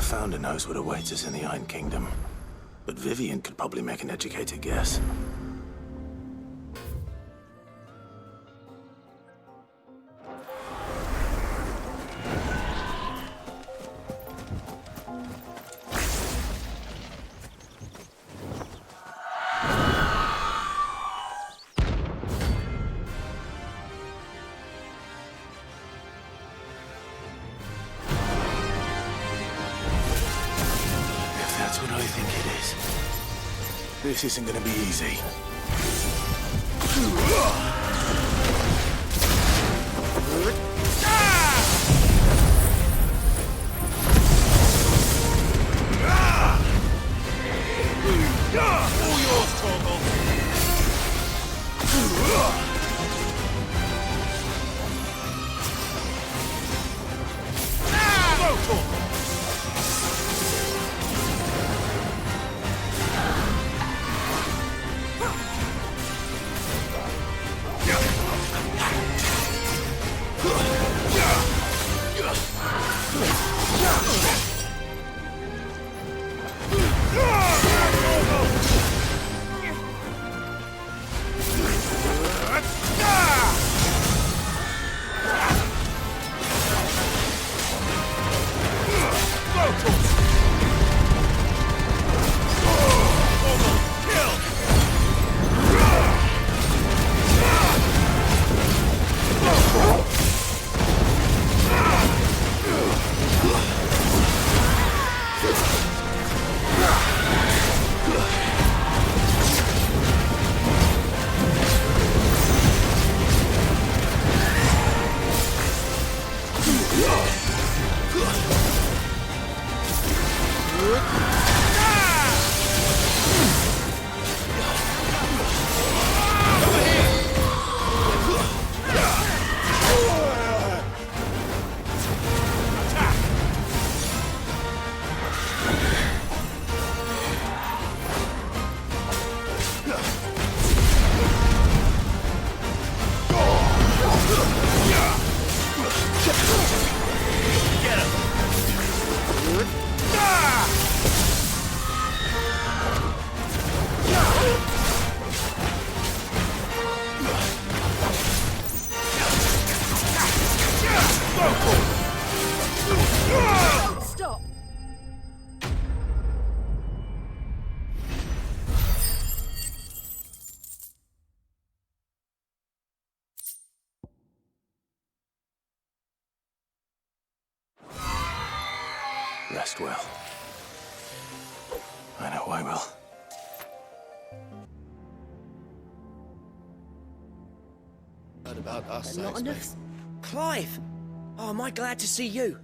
founder knows what awaits us in the Iron Kingdom, but Vivian could probably make an educated guess. This isn't gonna be easy. All yours, Torgal. Go, Torgal. Stop! Rest well. I know I will. Heard about us, Not enough. Clive! Oh, am I glad to see you?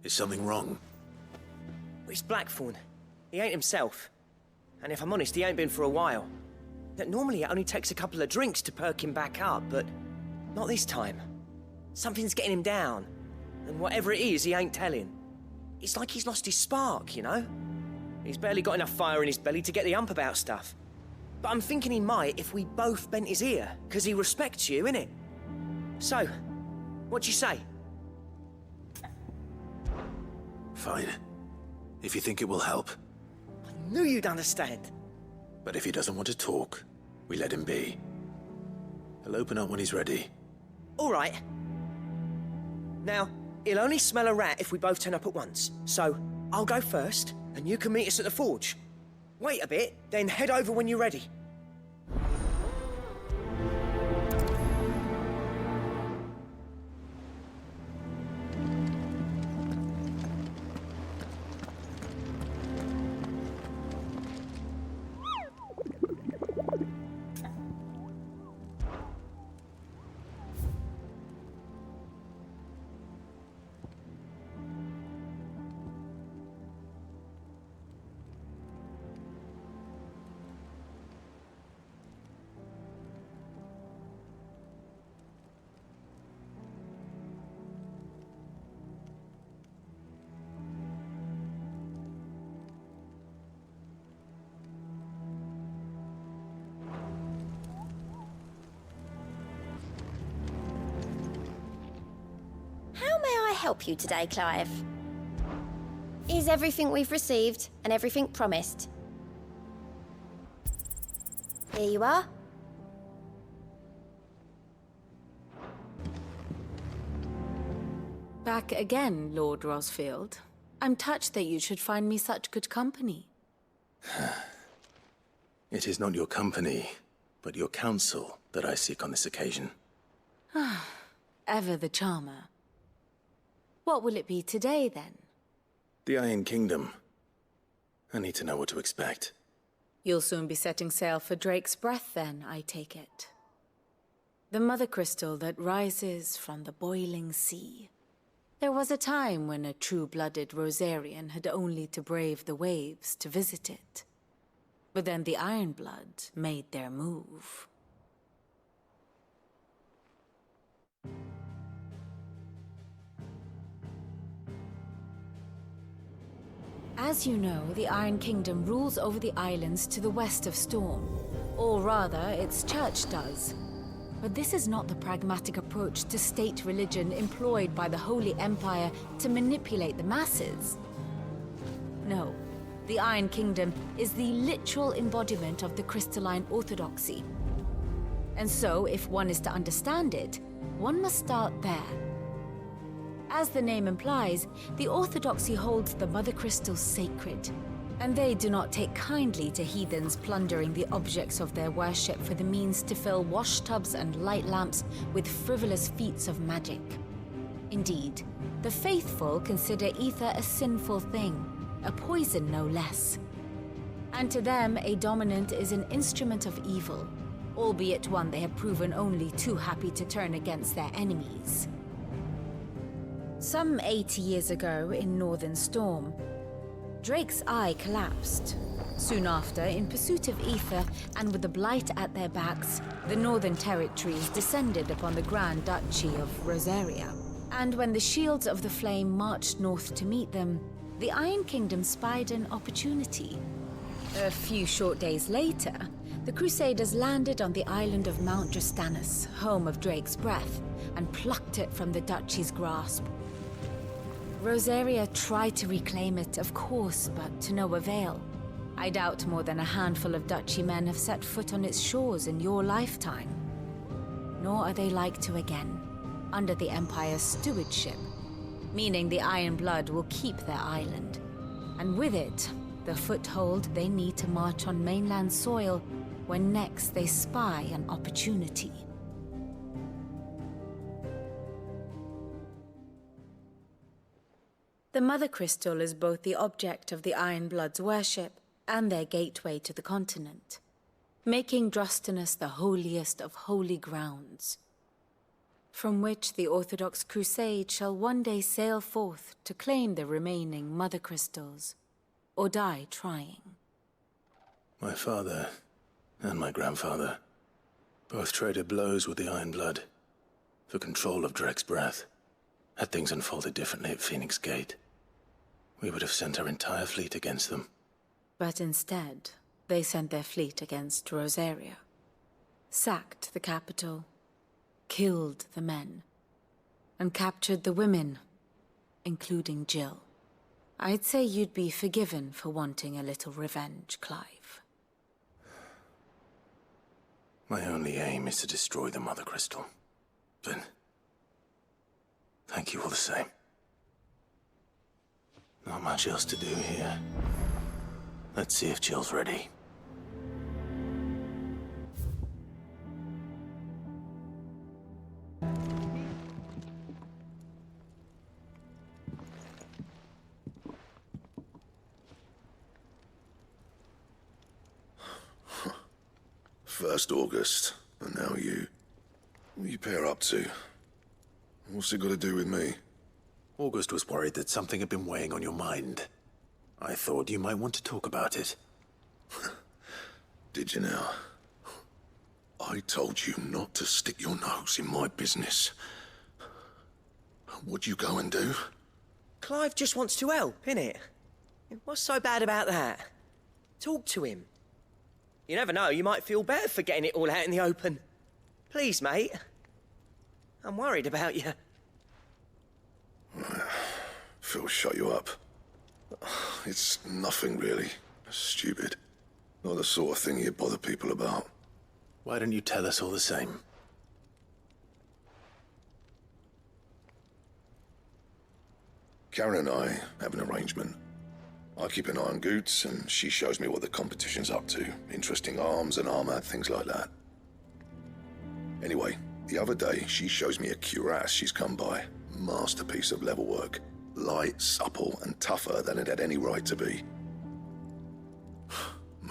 Is something wrong? It's Blackthorn. He ain't himself. And if I'm honest, he ain't been for a while. That normally it only takes a couple of drinks to perk him back up, but not this time. Something's getting him down. And whatever it is, he ain't telling. It's like he's lost his spark, you know? He's barely got enough fire in his belly to get the ump about stuff. But I'm thinking he might if we both bent his ear, because he respects you, innit? So, what'd you say? Fine. If you think it will help. I knew you'd understand. But if he doesn't want to talk, we let him be. He'll open up when he's ready. All right. Now, he'll only smell a rat if we both turn up at once. So, I'll go first, and you can meet us at the forge. Wait a bit, then head over when you're ready. Help you today, Clive? Is everything we've received and everything promised. Here you are. Back again, Lord Rosfield. I'm touched that you should find me such good company. It is not your company, but your counsel that I seek on this occasion. Ever the charmer. What will it be today, then? The Iron Kingdom. I need to know what to expect. You'll soon be setting sail for Drake's Breath, then, I take it. The mother crystal that rises from the boiling sea. There was a time when a true-blooded Rosarian had only to brave the waves to visit it. But then the Ironblood made their move. As you know, the Iron Kingdom rules over the islands to the west of Storm. Or rather, its church does. But this is not the pragmatic approach to state religion employed by the Holy Empire to manipulate the masses. No, the Iron Kingdom is the literal embodiment of the crystalline orthodoxy. And so, if one is to understand it, one must start there. As the name implies, the orthodoxy holds the Mother Crystals sacred, and they do not take kindly to heathens plundering the objects of their worship for the means to fill washtubs and light lamps with frivolous feats of magic. Indeed, the faithful consider ether a sinful thing, a poison no less. And to them, a dominant is an instrument of evil, albeit one they have proven only too happy to turn against their enemies. Some 80 years ago in Northern Storm, Drake's eye collapsed. Soon after, in pursuit of ether and with the blight at their backs, the Northern Territories descended upon the Grand Duchy of Rosaria. And when the Shields of the Flame marched north to meet them, the Iron Kingdom spied an opportunity. A few short days later, the Crusaders landed on the island of Mount Drastanus, home of Drake's Breath, and plucked it from the Duchy's grasp. Rosaria tried to reclaim it, of course, but to no avail. I doubt more than a handful of Duchy men have set foot on its shores in your lifetime. Nor are they like to again, under the Empire's stewardship, meaning the Iron Blood will keep their island. And with it, the foothold they need to march on mainland soil when next they spy an opportunity. The Mother Crystal is both the object of the Iron Blood's worship and their gateway to the continent, making Drastanus the holiest of holy grounds, from which the Orthodox Crusade shall one day sail forth to claim the remaining Mother Crystals, or die trying. My father and my grandfather both traded blows with the Iron Blood for control of Drake's Breath. Had things unfolded differently at Phoenix Gate, we would have sent our entire fleet against them. But instead, they sent their fleet against Rosaria, sacked the capital, killed the men, and captured the women, including Jill. I'd say you'd be forgiven for wanting a little revenge, Clive. My only aim is to destroy the Mother Crystal. But thank you all the same. Not much else to do here. Let's see if Jill's ready. First August, and now you. What are you pair up to? What's it got to do with me? August was worried that something had been weighing on your mind. I thought you might want to talk about it. Did you now? I told you not to stick your nose in my business. What'd you go and do? Clive just wants to help, innit? What's so bad about that? Talk to him. You never know, you might feel better for getting it all out in the open. Please, mate. I'm worried about you. Phil shut you up. It's nothing really. Stupid. Not the sort of thing you bother people about. Why don't you tell us all the same? Karen and I have an arrangement. I keep an eye on Goots, and she shows me what the competition's up to. Interesting arms and armor, things like that. Anyway, the other day, she shows me a cuirass she's come by. Masterpiece of level work. Light, supple, and tougher than it had any right to be.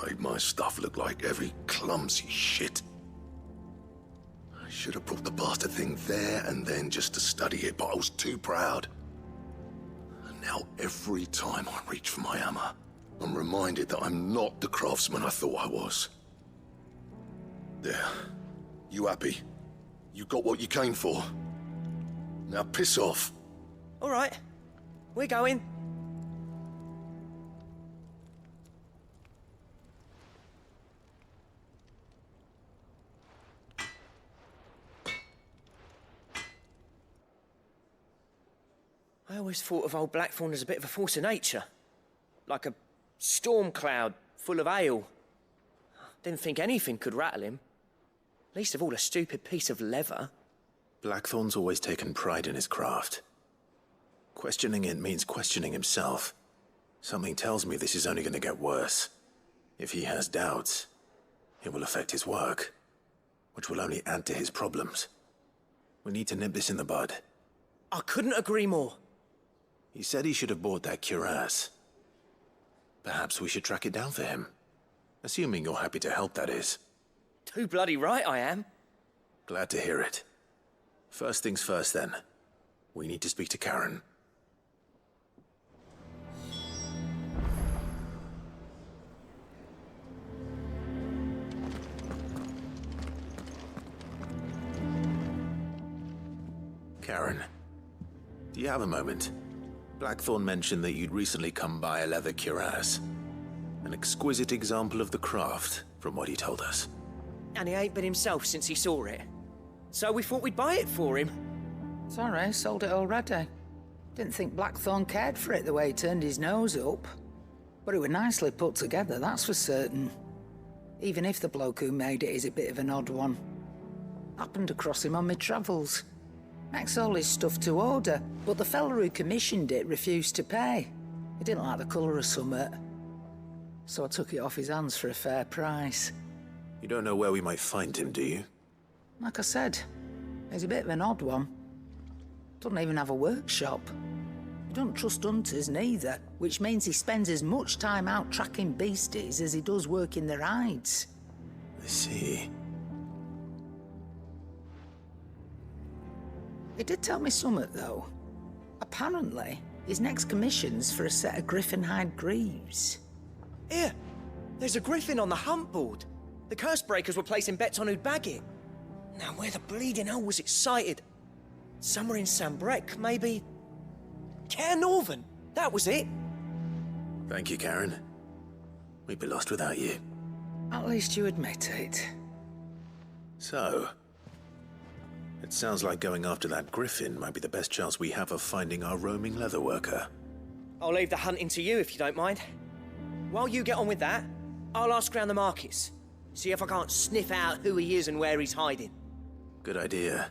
Made my stuff look like heavy, clumsy shit. I should have brought the bastard thing there and then just to study it, but I was too proud. And now every time I reach for my hammer, I'm reminded that I'm not the craftsman I thought I was. There. You happy? You got what you came for? Now piss off. All right. We're going. I always thought of old Blackthorn as a bit of a force of nature. Like a storm cloud full of hail. Didn't think anything could rattle him. Least of all a stupid piece of leather. Blackthorn's always taken pride in his craft. Questioning it means questioning himself. Something tells me this is only going to get worse. If he has doubts, it will affect his work, which will only add to his problems. We need to nip this in the bud. I couldn't agree more. He said he should have bought that cuirass. Perhaps we should track it down for him. Assuming you're happy to help, that is. Too bloody right I am. Glad to hear it. First things first, then. We need to speak to Karen. Karen, do you have a moment? Blackthorn mentioned that you'd recently come by a leather cuirass. An exquisite example of the craft, from what he told us. And he ain't been himself since he saw it. So we thought we'd buy it for him. Sorry, sold it already. Didn't think Blackthorn cared for it the way he turned his nose up. But it was nicely put together, that's for certain. Even if the bloke who made it is a bit of an odd one. Happened across him on my travels. Makes all his stuff to order, but the fella who commissioned it refused to pay. He didn't like the colour of summit. So I took it off his hands for a fair price. You don't know where we might find him, do you? Like I said, he's a bit of an odd one. Doesn't even have a workshop. He don't trust hunters neither, which means he spends as much time out tracking beasties as he does working their hides. I see. He did tell me something, though. Apparently, his next commission's for a set of griffin hide greaves. Here, there's a griffin on the hunt board. The curse breakers were placing bets on who'd bag it. Now, where the bleeding hell was it sighted? Somewhere in Sambrec, maybe? Care Northern, that was it. Thank you, Karen. We'd be lost without you. At least you admit it. So, it sounds like going after that griffin might be the best chance we have of finding our roaming leatherworker. I'll leave the hunting to you if you don't mind. While you get on with that, I'll ask around the markets. See if I can't sniff out who he is and where he's hiding. Good idea.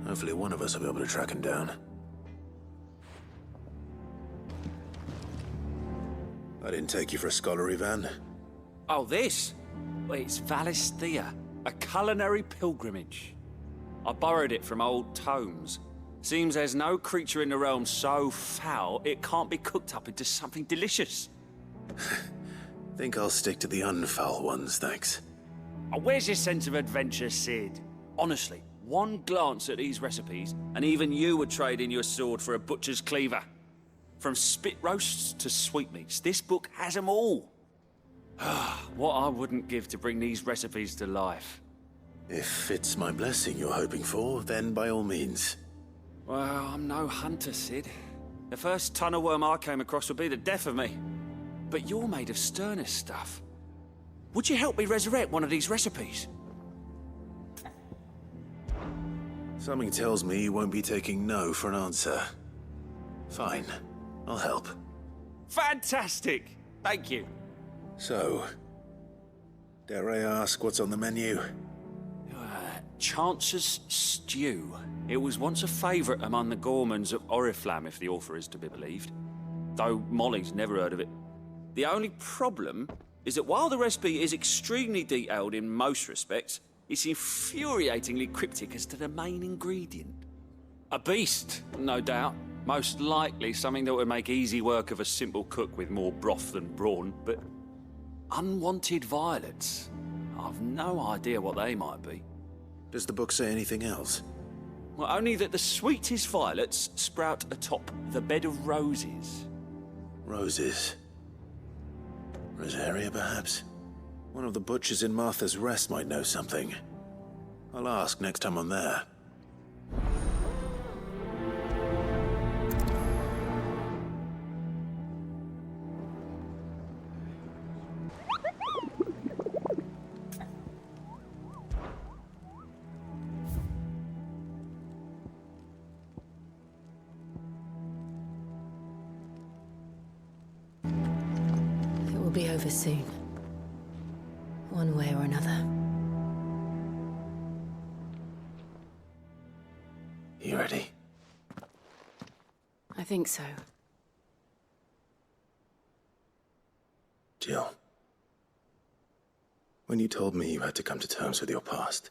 Hopefully one of us will be able to track him down. I didn't take you for a scholar, Ivan. Oh, this? Well, it's Valisthea, a culinary pilgrimage. I borrowed it from old tomes. Seems there's no creature in the realm so foul it can't be cooked up into something delicious. Think I'll stick to the unfoul ones, thanks. Oh, where's your sense of adventure, Sid? Honestly, one glance at these recipes, and even you would trade in your sword for a butcher's cleaver. From spit roasts to sweetmeats, this book has them all. What I wouldn't give to bring these recipes to life. If it's my blessing you're hoping for, then by all means. Well, I'm no hunter, Sid. The first ton of worm I came across would be the death of me. But you're made of sterner stuff. Would you help me resurrect one of these recipes? Something tells me you won't be taking no for an answer. Fine, I'll help. Fantastic! Thank you. So, dare I ask what's on the menu? Chance's Stew. It was once a favourite among the gourmands of Oriflamme, if the author is to be believed. Though Molly's never heard of it. The only problem is that while the recipe is extremely detailed in most respects, it's infuriatingly cryptic as to the main ingredient. A beast, no doubt. Most likely something that would make easy work of a simple cook with more broth than brawn, but unwanted violets. I've no idea what they might be. Does the book say anything else? Well, only that the sweetest violets sprout atop the bed of roses. Roses. Rosaria, perhaps? One of the butchers in Martha's Rest might know something. I'll ask next time I'm there. It will be over soon. One way or another. You ready? I think so. Jill. When you told me you had to come to terms with your past,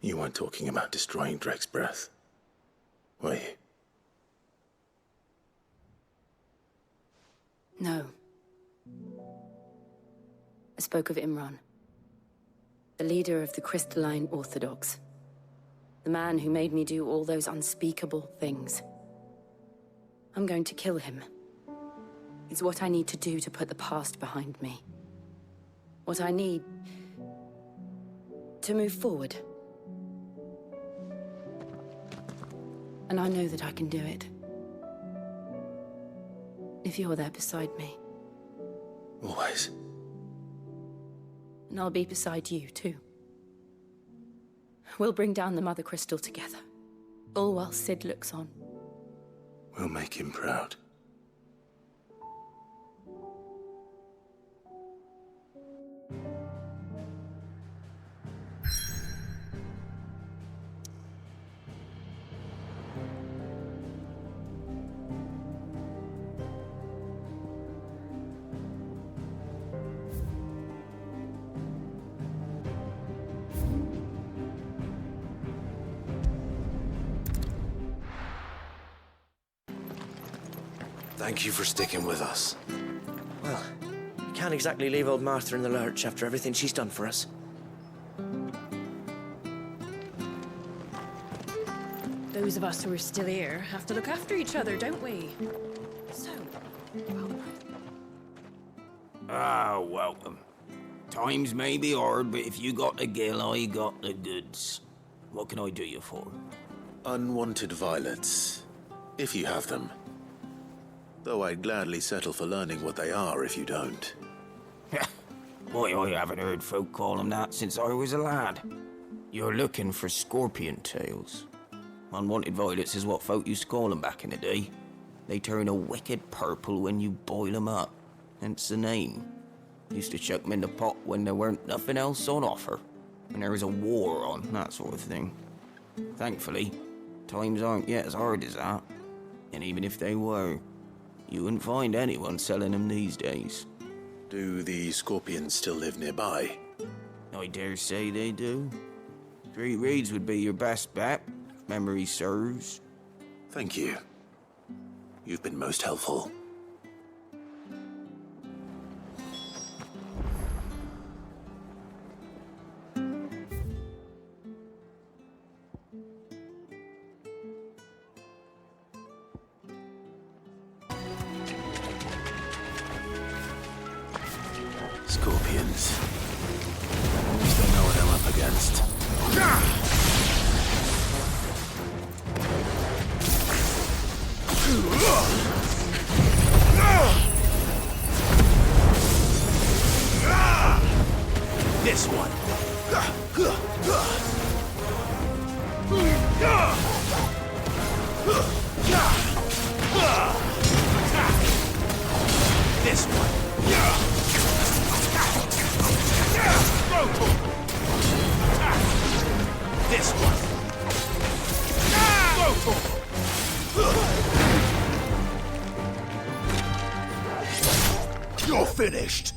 you weren't talking about destroying Drake's breath, were you? No. I spoke of Imran, the leader of the Crystalline Orthodox. The man who made me do all those unspeakable things. I'm going to kill him. It's what I need to do to put the past behind me. What I need to move forward. And I know that I can do it. If you're there beside me. Always. And I'll be beside you, too. We'll bring down the Mother Crystal together. All while Sid looks on. We'll make him proud. Thank you for sticking with us. Well, you can't exactly leave old Martha in the lurch after everything she's done for us. Those of us who are still here have to look after each other, don't we? So, welcome. Times may be hard, but if you got the gill, I got the goods. What can I do you for? Unwanted violets, if you have them. Though I'd gladly settle for learning what they are if you don't. Boy, I haven't heard folk call them that since I was a lad. You're looking for scorpion tails. Unwanted violets is what folk used to call them back in the day. They turn a wicked purple when you boil them up, hence the name. Used to chuck them in the pot when there weren't nothing else on offer, when there was a war on, that sort of thing. Thankfully, times aren't yet as hard as that. And even if they were, you wouldn't find anyone selling them these days. Do the scorpions still live nearby? I dare say they do. 3 Reeds would be your best bet, if memory serves. Thank you. You've been most helpful. Scorpions. At least I know what I'm up against. This one. You're finished!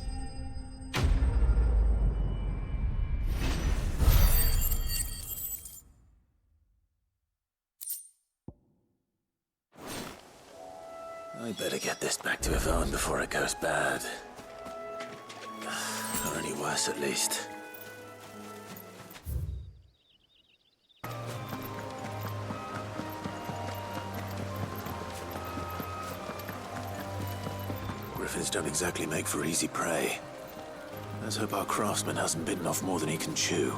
I better get this back to Yvonne before it goes bad. Or any worse, at least. Griffins don't exactly make for easy prey. Let's hope our craftsman hasn't bitten off more than he can chew.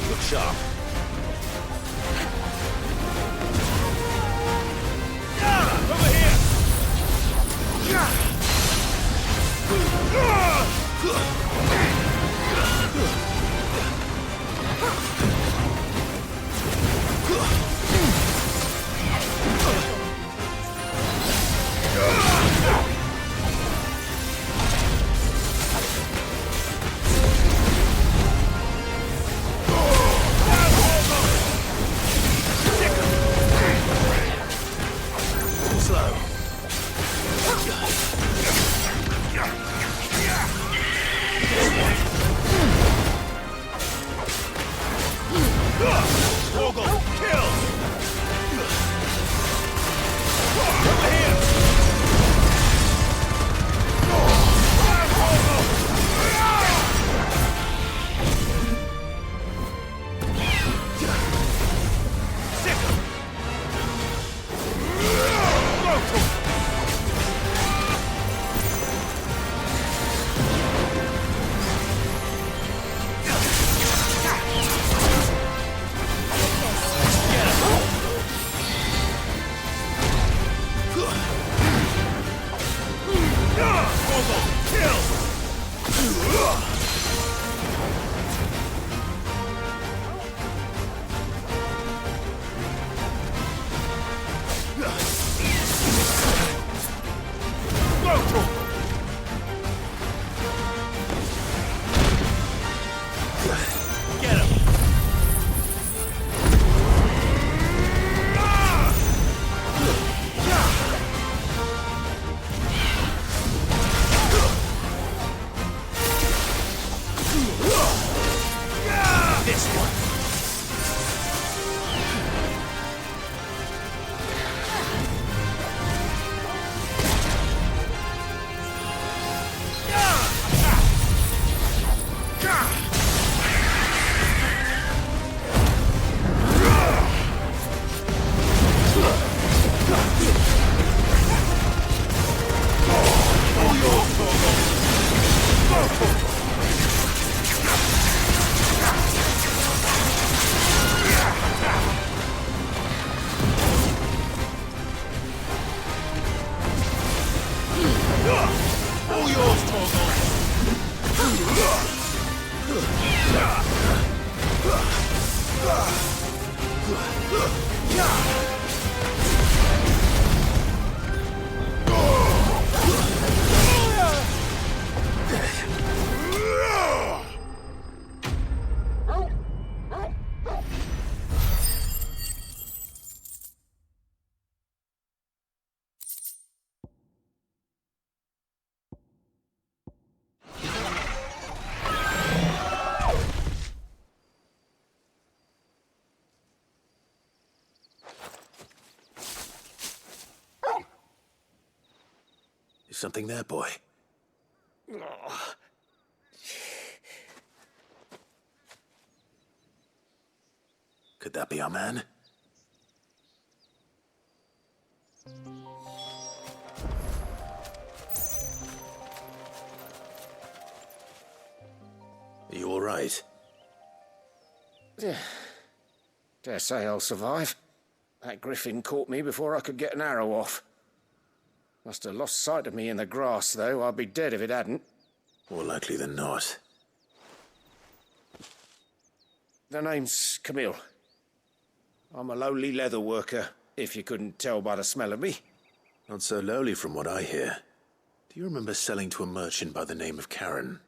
Look sharp. Over here! Something there, boy. Could that be our man? Are you all right? Dare say I'll survive. That griffin caught me before I could get an arrow off. Must have lost sight of me in the grass, though. I'd be dead if it hadn't. More likely than not. The name's Camille. I'm a lowly leather worker, if you couldn't tell by the smell of me. Not so lowly from what I hear. Do you remember selling to a merchant by the name of Karen?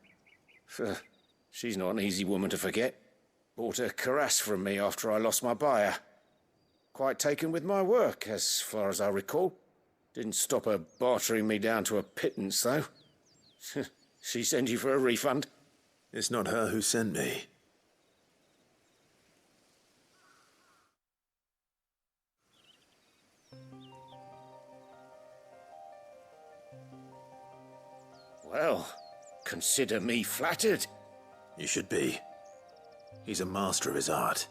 She's not an easy woman to forget. Bought a cuirass from me after I lost my buyer. Quite taken with my work, as far as I recall. Didn't stop her bartering me down to a pittance, though. She sent you for a refund? It's not her who sent me. Well, consider me flattered. You should be. He's a master of his art,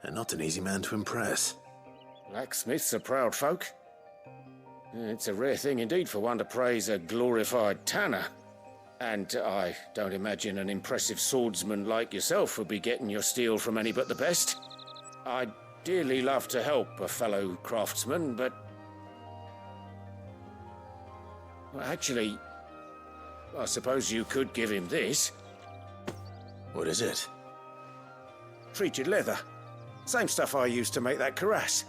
and not an easy man to impress. Blacksmiths are proud folk. It's a rare thing indeed for one to praise a glorified tanner. And I don't imagine an impressive swordsman like yourself would be getting your steel from any but the best. I'd dearly love to help a fellow craftsman, but... Well, actually, I suppose you could give him this. What is it? Treated leather. Same stuff I used to make that cuirass.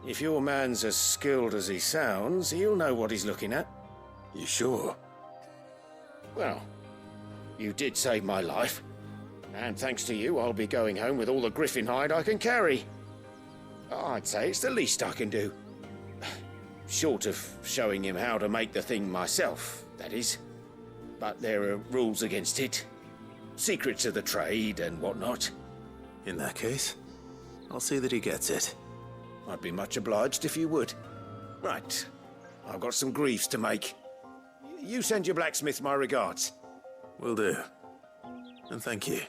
If your man's as skilled as he sounds, he'll know what he's looking at. You sure? Well, you did save my life. And thanks to you, I'll be going home with all the griffin hide I can carry. I'd say it's the least I can do. Short of showing him how to make the thing myself, that is. But there are rules against it. Secrets of the trade and whatnot. In that case, I'll see that he gets it. I'd be much obliged if you would. Right, I've got some greaves to make. You send your blacksmith my regards. Will do. And thank you.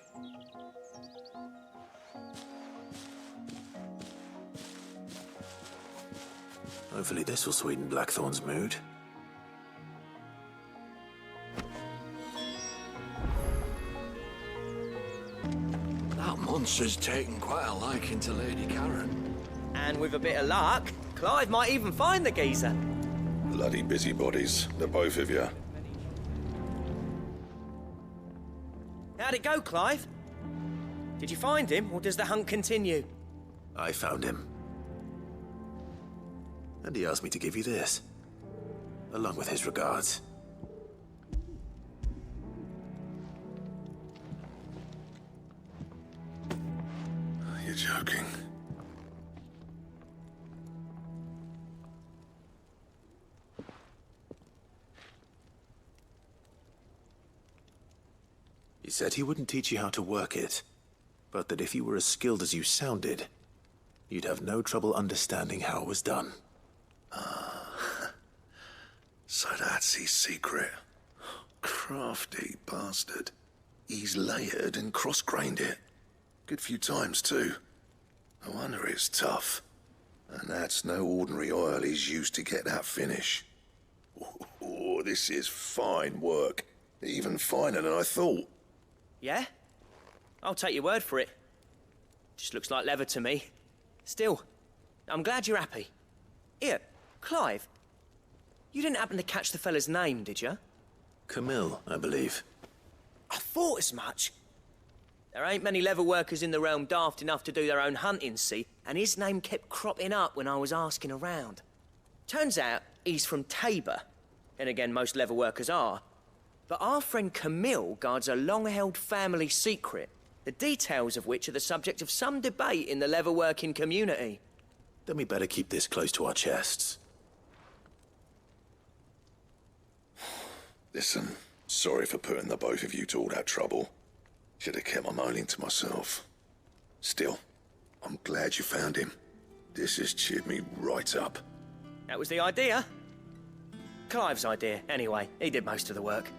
Hopefully this will sweeten Blackthorn's mood. That monster's taken quite a liking to Lady Karen. And with a bit of luck, Clive might even find the geezer. Bloody busybodies, the both of you. How'd it go, Clive? Did you find him, or does the hunt continue? I found him. And he asked me to give you this, along with his regards. You're joking. He said he wouldn't teach you how to work it, but that if you were as skilled as you sounded, you'd have no trouble understanding how it was done. So that's his secret. Crafty bastard. He's layered and cross-grained it. Good few times, too. No wonder it's tough. And that's no ordinary oil he's used to get that finish. Oh, this is fine work. Even finer than I thought. Yeah? I'll take your word for it. Just looks like leather to me. Still, I'm glad you're happy. Here, Clive, you didn't happen to catch the fella's name, did you? Camille, I believe. I thought as much. There ain't many leather workers in the realm daft enough to do their own hunting, see, and his name kept cropping up when I was asking around. Turns out he's from Tabor, and again, most leather workers are. But our friend Camille guards a long-held family secret, the details of which are the subject of some debate in the leather-working community. Then we better keep this close to our chests. Listen, sorry for putting the both of you to all that trouble. Should have kept my moaning to myself. Still, I'm glad you found him. This has cheered me right up. That was the idea. Clive's idea, anyway. He did most of the work.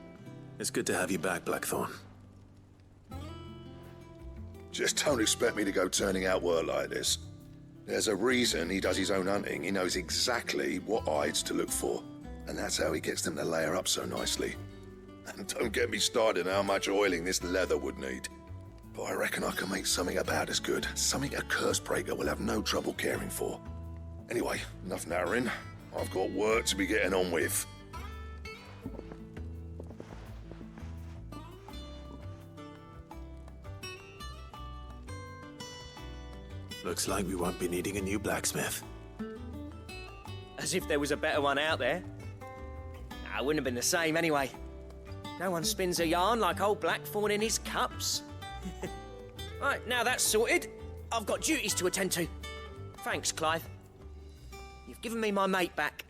It's good to have you back, Blackthorn. Just don't expect me to go turning out work like this. There's a reason he does his own hunting. He knows exactly what hides to look for. And that's how he gets them to layer up so nicely. And don't get me started on how much oiling this leather would need. But I reckon I can make something about as good. Something a Cursebreaker will have no trouble caring for. Anyway, enough nattering. I've got work to be getting on with. Looks like we won't be needing a new blacksmith. As if there was a better one out there. Nah, it wouldn't have been the same anyway. No one spins a yarn like old Blackthorn in his cups. Right, now that's sorted, I've got duties to attend to. Thanks, Clive. You've given me my mate back.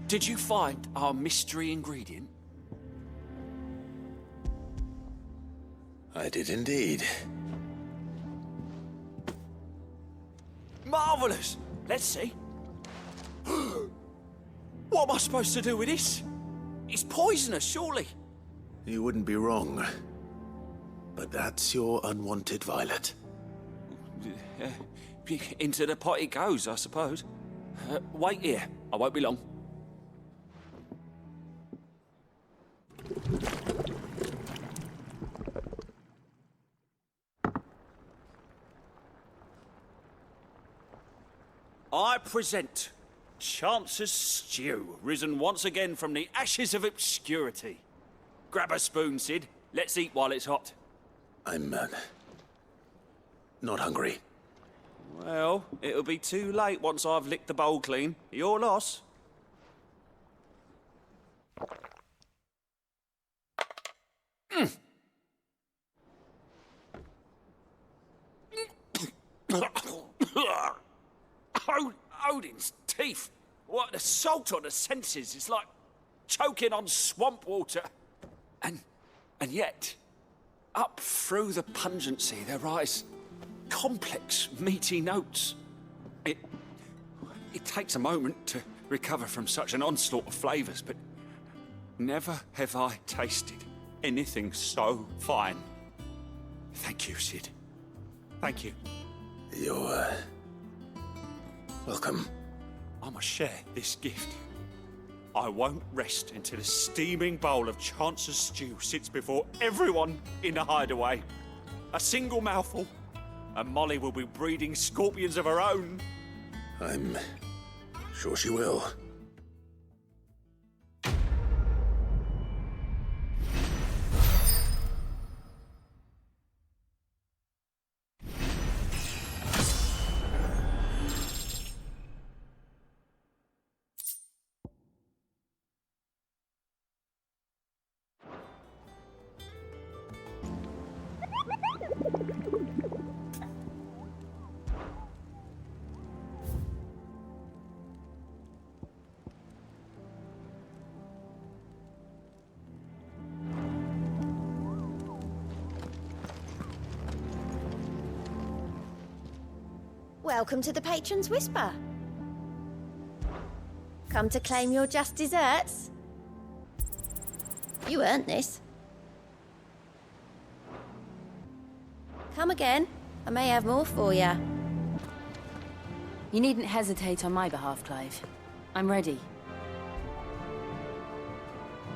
Did you find our mystery ingredient? I did indeed. Marvellous! Let's see. What am I supposed to do with this? It's poisonous, surely. You wouldn't be wrong. But that's your unwanted violet. Into the pot it goes, I suppose. Wait here. I won't be long. I present Chance's Stew, risen once again from the ashes of obscurity. Grab a spoon, Sid. Let's eat while it's hot. I'm, not hungry. Well, it'll be too late once I've licked the bowl clean. Your loss. Odin's teeth. What an assault on the senses. It's like choking on swamp water. And yet, up through the pungency, there rise complex, meaty notes. It takes a moment to recover from such an onslaught of flavours, but never have I tasted anything so fine. Thank you, Sid. Thank you. You're, welcome. I must share this gift. I won't rest until a steaming bowl of Chance's stew sits before everyone in the hideaway. A single mouthful, and Molly will be breeding scorpions of her own. I'm sure she will. Welcome to the Patron's Whisper. Come to claim your just desserts? You earned this. Come again. I may have more for you. You needn't hesitate on my behalf, Clive. I'm ready.